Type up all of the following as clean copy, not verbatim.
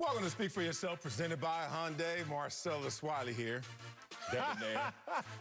Welcome to Speak for Yourself, presented by Hyundai. Marcellus Wiley here. Debonair.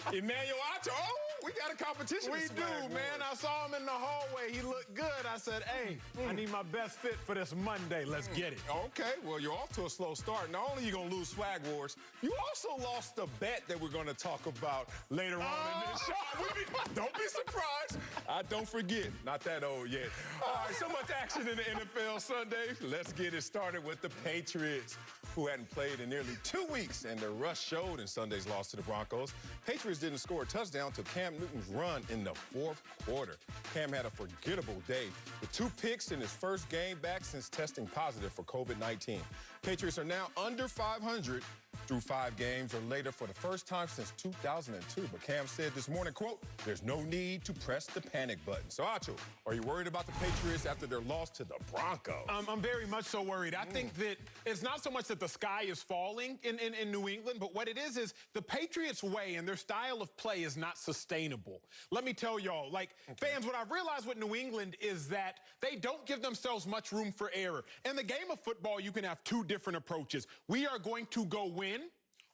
Emmanuel Acho. Oh, we got a competition. We do, man. I saw him in the hallway. He looked good. I said, hey, I need my best fit for this Monday. Let's get it. Okay, well, you're off to a slow start. Not only are you going to lose Swag Wars, you also lost a bet that we're going to talk about later on in this show. Don't be surprised. Don't forget. Not that old yet. All right, so much action in the NFL Sunday. Let's get it started with the Patriots, who hadn't played in nearly 2 weeks, and the rust showed in Sunday's loss to the Broncos. Patriots didn't score a touchdown till Cam Newton's run in the fourth quarter. Cam had a forgettable day with 2 picks in his first game back since testing positive for COVID-19. Patriots are now under 500 through 5 games or later for the first time since 2002. But Cam said this morning, quote, "There's no need to press the panic button." So, Acho, are you worried about the Patriots after their loss to the Broncos? I'm very much so worried. I think that it's not so much that the sky is falling in New England, but what it is the Patriots' way and their style of play is not sustainable. Let me tell y'all, fans, what I've realized with New England is that they don't give themselves much room for error. In the game of football, you can have 2 different approaches. We are going to go win,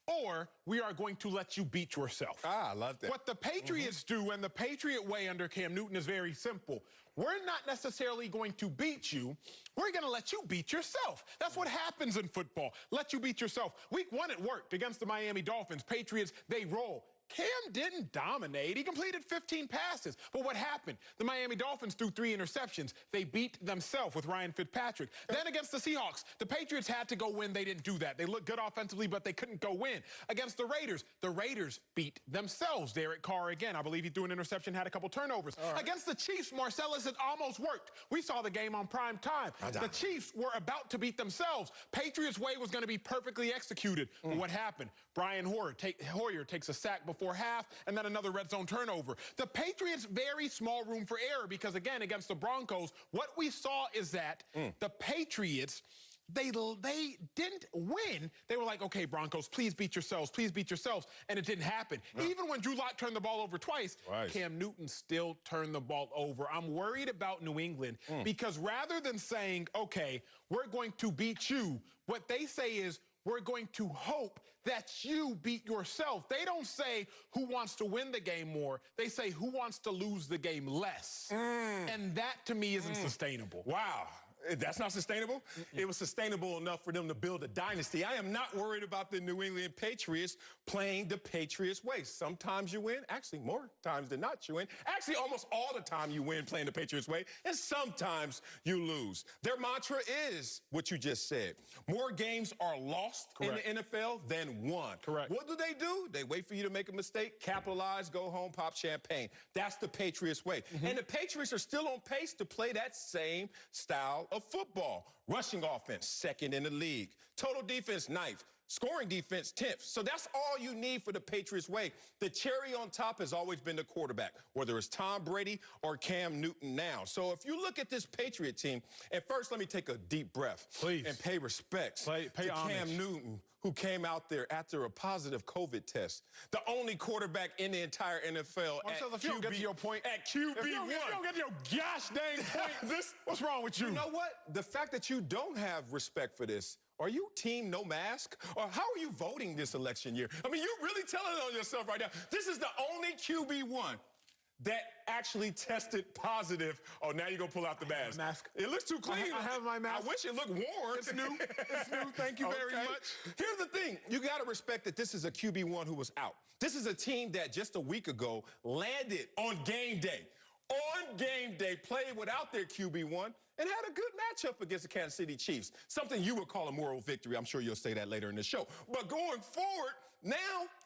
or we are going to let you beat yourself. I love that. What the Patriots do, and the Patriot way under Cam Newton, is very simple. We're not necessarily going to beat you. We're going to let you beat yourself. That's what happens in football. Let you beat yourself. Week 1, it worked against the Miami Dolphins. Patriots, they roll. Cam didn't dominate. He completed 15 passes. But what happened? The Miami Dolphins threw 3 interceptions. They beat themselves with Ryan Fitzpatrick. Then against the Seahawks, the Patriots had to go win. They didn't do that. They looked good offensively, but they couldn't go win. Against the Raiders beat themselves. Derek Carr again. I believe he threw an interception, had a couple turnovers. Right. Against the Chiefs, Marcellus, it almost worked. We saw the game on prime time. The Chiefs were about to beat themselves. Patriots' way was going to be perfectly executed. But what happened? Brian Hoyer takes a sack before half, and then another red zone turnover. The Patriots, very small room for error because, again, against the Broncos, what we saw is that the Patriots, they didn't win. They were like, okay, Broncos, please beat yourselves, and it didn't happen. Even when Drew Lock turned the ball over twice, Cam Newton still turned the ball over. I'm worried about New England because rather than saying, okay, we're going to beat you, what they say is, we're going to hope that you beat yourself. They don't say who wants to win the game more. They say who wants to lose the game less. And that, to me, isn't sustainable. Wow. That's not sustainable? It was sustainable enough for them to build a dynasty. I am not worried about the New England Patriots playing the Patriots way. Sometimes you win. Actually, more times than not you win. Actually, almost all the time you win playing the Patriots way. And sometimes you lose. Their mantra is what you just said. More games are lost in the NFL than won. Correct. What do? They wait for you to make a mistake, capitalize, go home, pop champagne. That's the Patriots way. And the Patriots are still on pace to play that same style of football. Rushing offense, 2nd in the league. Total defense, 9th. Scoring defense, 10th. So that's all you need for the Patriots way. The cherry on top has always been the quarterback, whether it's Tom Brady or Cam Newton now. So if you look at this Patriot team, and first let me take a deep breath. Please. And pay respects pay to homage. Cam Newton, who came out there after a positive COVID test. The only quarterback in the entire NFL if you don't get to your point, at QB1. If you don't get to your gosh dang point, what's wrong with you? You know what? The fact that you don't have respect for this, are you team no mask? Or how are you voting this election year? I mean, you're really telling on yourself right now. This is the only QB1 that actually tested positive. Oh, now you're going to pull out the mask. It looks too clean. I have my mask. I wish it looked worn. It's new. It's new. Thank you very much. Here's the thing. You got to respect that this is a QB1 who was out. This is a team that just a week ago landed on game day. On game day, played without their QB1 and had a good matchup against the Kansas City Chiefs. Something you would call a moral victory. I'm sure you'll say that later in the show. But going forward, now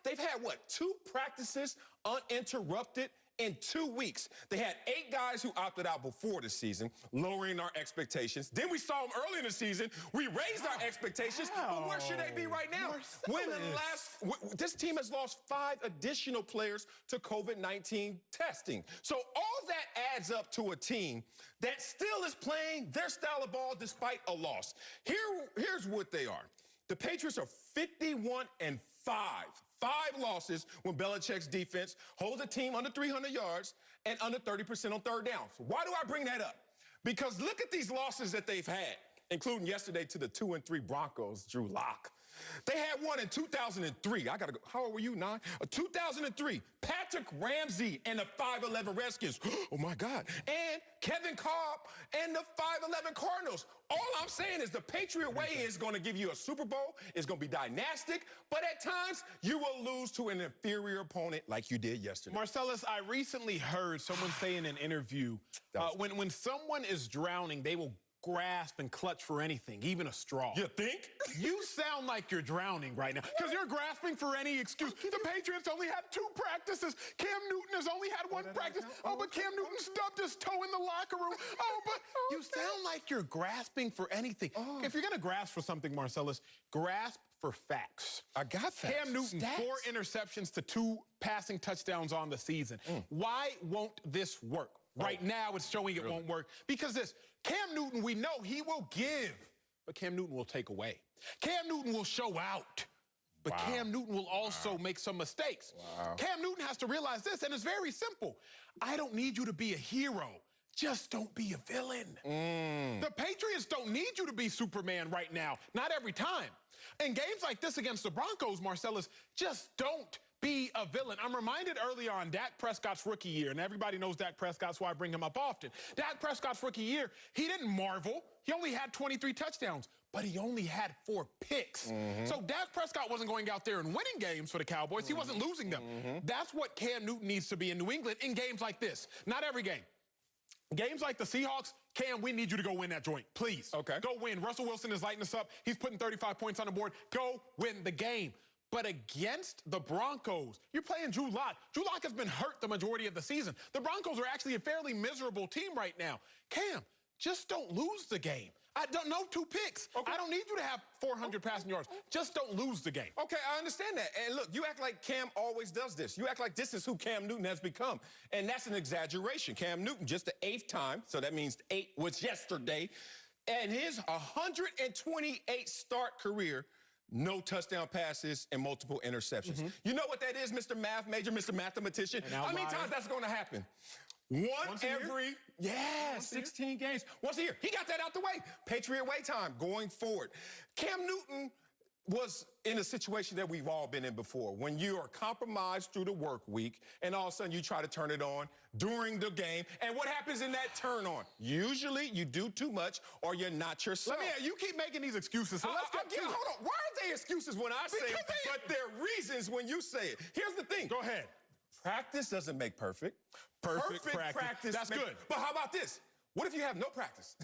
they've had, 2 practices uninterrupted in 2 weeks. They had 8 guys who opted out before the season, lowering our expectations. Then we saw them early in the season. We raised our expectations. But where should they be right now? This team has lost 5 additional players to COVID-19 testing. So all that adds up to a team that still is playing their style of ball despite a loss. Here's what they are. The Patriots are 51-5. 5 losses when Belichick's defense holds a team under 300 yards and under 30% on third down. So why do I bring that up? Because look at these losses that they've had. including yesterday to the 2-3 Broncos, Drew Lock. They had one in 2003. I gotta go. How old were you, 9? 2003. Patrick Ramsey and the 5'11 Redskins. Oh my God. And Kevin Cobb and the 5'11 Cardinals. All I'm saying is the Patriot way is going to give you a Super Bowl. It's going to be dynastic, but at times you will lose to an inferior opponent like you did yesterday. Marcellus, I recently heard someone say in an interview, when someone is drowning, they will grasp and clutch for anything, even a straw. You think? You sound like you're drowning right now because you're grasping for any excuse. The Patriots only had 2 practices. Cam Newton has only had 1 practice. Oh, but Cam Newton stubbed his toe in the locker room. Oh, but you sound like you're grasping for anything. If you're going to grasp for something, Marcellus, grasp for facts. I got facts. Cam Newton, Stats. 4 interceptions to 2 passing touchdowns on the season. Why won't this work? Right now, it's showing it won't work because Cam Newton, we know he will give, but Cam Newton will take away. Cam Newton will show out, but Cam Newton will also make some mistakes. Cam Newton has to realize this, and it's very simple. I don't need you to be a hero. Just don't be a villain. The Patriots don't need you to be Superman right now. Not every time. In games like this against the Broncos, Marcellus, just don't be a villain. I'm reminded early on, Dak Prescott's rookie year, and everybody knows Dak Prescott, so I bring him up often. Dak Prescott's rookie year, he didn't marvel. He only had 23 touchdowns, but he only had 4 picks. So Dak Prescott wasn't going out there and winning games for the Cowboys. He wasn't losing them. That's what Cam Newton needs to be in New England in games like this. Not every game. Games like the Seahawks, Cam, we need you to go win that joint, please. Okay. Go win. Russell Wilson is lighting us up. He's putting 35 points on the board. Go win the game. But against the Broncos, you're playing Drew Lock. Drew Lock has been hurt the majority of the season. The Broncos are actually a fairly miserable team right now. Cam, just don't lose the game. I don't know 2 picks. I don't need you to have 400 passing yards. Just don't lose the game. Okay, I understand that. And look, you act like Cam always does this. You act like this is who Cam Newton has become. And that's an exaggeration. Cam Newton, just the 8th time, so that means 8 was yesterday, and his 128 start career, no touchdown passes and multiple interceptions. You know what that is, Mr. Math Major, Mr. Mathematician? How many times that's going to happen? Once every, 16 games. Once a year. He got that out the way. Patriot way time going forward. Cam Newton was in a situation that we've all been in before. When you are compromised through the work week and all of a sudden you try to turn it on during the game. And what happens in that turn on? Usually you do too much or you're not yourself. You keep making these excuses. So let's get to it. Hold on. Why are they excuses when I say it, but they're reasons when you say it? Here's the thing. Go ahead. Practice doesn't make perfect. Perfect practice. That's good. But how about this? What if you have no practice?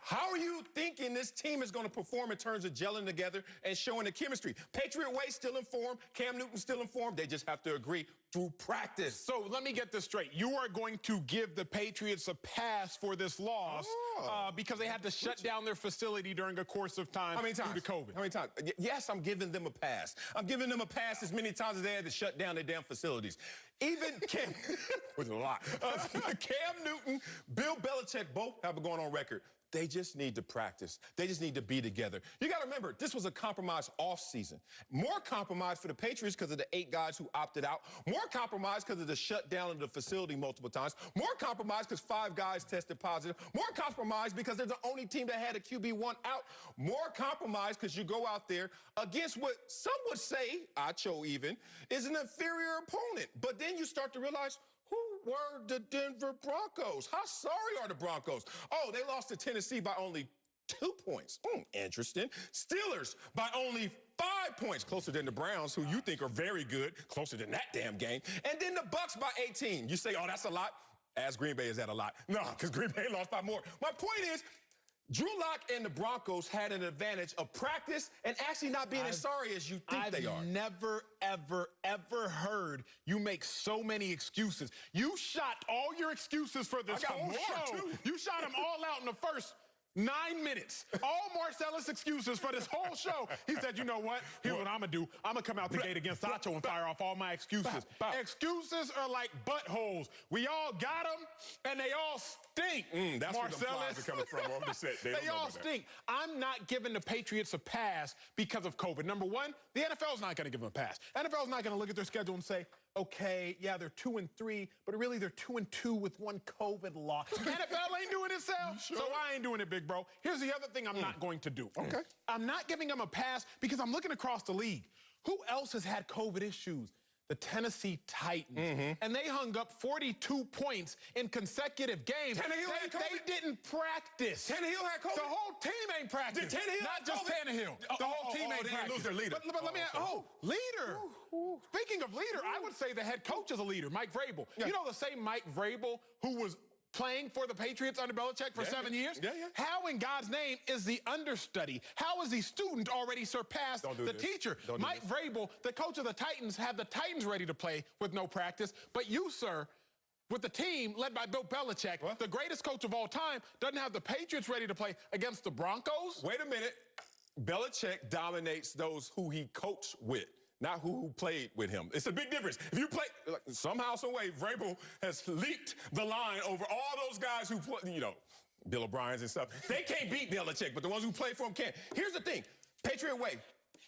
How are you thinking this team is going to perform in terms of gelling together and showing the chemistry? Patriot way still in form. Cam Newton still in form. They just have to agree through practice. So let me get this straight. You are going to give the Patriots a pass for this loss because they had to shut down their facility during a course of time due to COVID. How many times? Yes, I'm giving them a pass. I'm giving them a pass as many times as they had to shut down their damn facilities. Even Cam, with a lot. Cam Newton, Bill Belichick both have it going on record. They just need to practice. They just need to be together. You got to remember, this was a compromised offseason. More compromised for the Patriots because of the 8 guys who opted out. More compromised because of the shutdown of the facility multiple times. More compromised because 5 guys tested positive. More compromised because they're the only team that had a QB1 out. More compromised because you go out there against what some would say, Acho even, is an inferior opponent. But then you start to realize, who were the Denver Broncos? How sorry are the Broncos? Oh, they lost to Tennessee by only 2 points. Interesting. Steelers by only 5 points, closer than the Browns, who you think are very good, closer than that damn game. And then the Bucks by 18. You say, oh, that's a lot. Ask Green Bay, is that a lot? No, because Green Bay lost by more. My point is, Drew Lock and the Broncos had an advantage of practice and actually not being as sorry as you think they are. I've never, ever heard you make so many excuses. You shot all your excuses for this whole show. You shot them all out in the first 9 minutes. All Marcellus excuses for this whole show. He said, you know what? Here's what I'm going to do. I'm going to come out the gate against Sacho and fire off all my excuses. Excuses are like buttholes. We all got them, and they all stink. That's where the flies are coming from. They all stink. I'm not giving the Patriots a pass because of COVID. Number one, the NFL's not going to give them a pass. NFL's not going to look at their schedule and say, okay, yeah, they're 2-3, but really they're 2-2 with 1 COVID loss. NFL ain't doing it, Sal. Sure? So I ain't doing it, big bro. Here's the other thing I'm not going to do. Okay. I'm not giving him a pass because I'm looking across the league. Who else has had COVID issues? The Tennessee Titans. And they hung up 42 points in consecutive games. Tannehill had COVID? They didn't practice. Tannehill had COVID? The whole team ain't practiced. Did Tannehill Not have just COVID? Tannehill. The whole team ain't they practiced. lose their leader. But let me ask, leader. Speaking of leader, I would say the head coach is a leader, Mike Vrabel. Yeah. You know the same Mike Vrabel who was playing for the Patriots under Belichick for 7 years? Yeah. How in God's name is the understudy? How is the student already surpassed the teacher? Mike Vrabel, the coach of the Titans, had the Titans ready to play with no practice. But you, sir, with the team led by Bill Belichick, the greatest coach of all time, doesn't have the Patriots ready to play against the Broncos? Wait a minute. Belichick dominates those who he coached with, not who played with him. It's a big difference. If you play, somehow, some way, Vrabel has leaked the line over all those guys who play, you know, Bill O'Brien's and stuff. They can't beat Belichick, but the ones who play for him can. Here's the thing. Patriot way.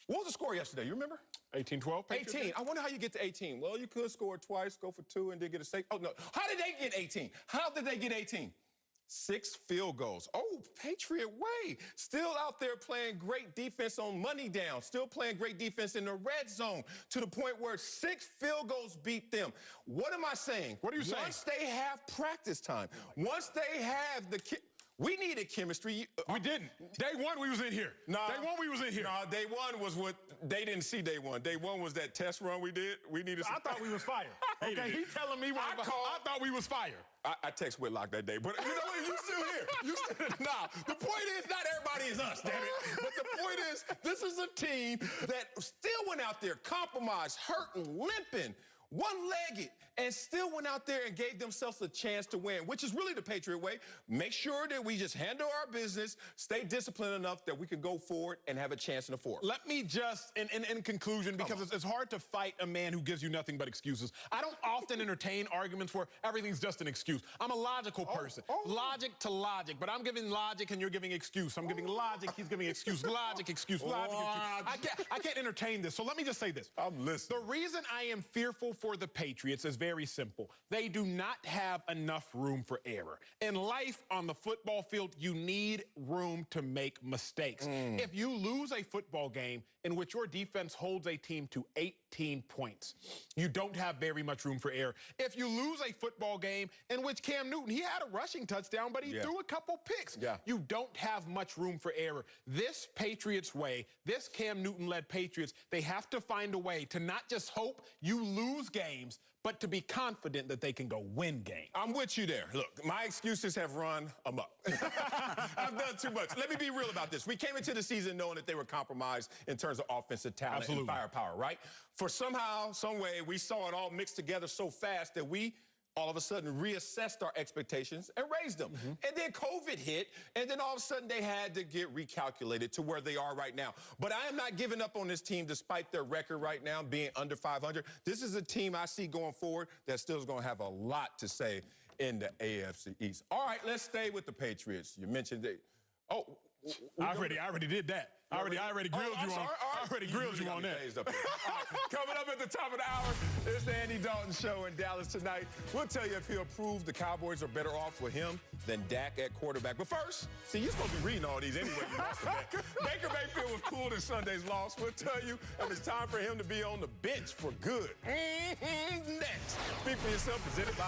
What was the score yesterday? You remember? 18-12? 18. I wonder how you get to 18. Well, you could score twice, go for 2, and then get a safe. Oh, no. How did they get 18? How did they get 18? 6 field goals. Oh, Patriot way. Still out there playing great defense on money down. Still playing great defense in the red zone to the point where 6 field goals beat them. What am I saying? What are you saying? Once they have practice time, once they have the we needed chemistry. We didn't. Day one, we was in here. Day one, we was in here. No, day one was what they didn't see day one. Day one was that test run we did. We needed some. I thought we was fired. Okay, he telling me I thought we was fired. I text Whitlock that day, but you know what? You still here. Nah, the point is not everybody is us, damn it. But the point is, this is a team that still went out there, compromised, hurting, limping, one-legged, and still went out there and gave themselves a chance to win, which is really the Patriot way. Make sure that we just handle our business, stay disciplined enough that we can go forward and have a chance in the fourth. Let me just, in conclusion, because it's hard to fight a man who gives you nothing but excuses. I don't often entertain arguments where everything's just an excuse. I'm a logical person. Logic to logic, but I'm giving logic and you're giving excuse. I'm giving logic, he's giving excuse. Logic, excuse, logic, excuse. I can't entertain this, so let me just say this. I'm listening. The reason I am fearful for the Patriots is very simple. They do not have enough room for error. In life, on the football field, you need room to make mistakes. If you lose a football game in which your defense holds a team to 18 points, you don't have very much room for error. If you lose a football game in which Cam Newton, he had a rushing touchdown, but he threw a couple picks, you don't have much room for error. This Patriots way, this Cam Newton-led Patriots, they have to find a way to not just hope you lose games, but to be confident that they can go win games. I'm with you there. Look, my excuses have run amok. I've done too much. Let me be real about this. We came into the season knowing that they were compromised in terms of offensive talent and firepower, right? For somehow, some way, we saw it all mixed together so fast that we all of a sudden reassessed our expectations and raised them. And then COVID hit, and then all of a sudden they had to get recalculated to where they are right now. But I am not giving up on this team despite their record right now being under 500. This is a team I see going forward that still is going to have a lot to say in the AFC East. All right, let's stay with the Patriots. You mentioned they. Oh, I already did that. I already grilled you on. I already grilled you on that. All right, coming up at the top of the hour, it's the Andy Dalton Show in Dallas tonight. We'll tell you if he'll prove the Cowboys are better off with him than Dak at quarterback. But first, see, you're supposed to be reading all these anyway. You lost the bet. Baker Mayfield was cool in Sunday's loss. We'll tell you if it's time for him to be on the bench for good. Next, Speak for Yourself, presented by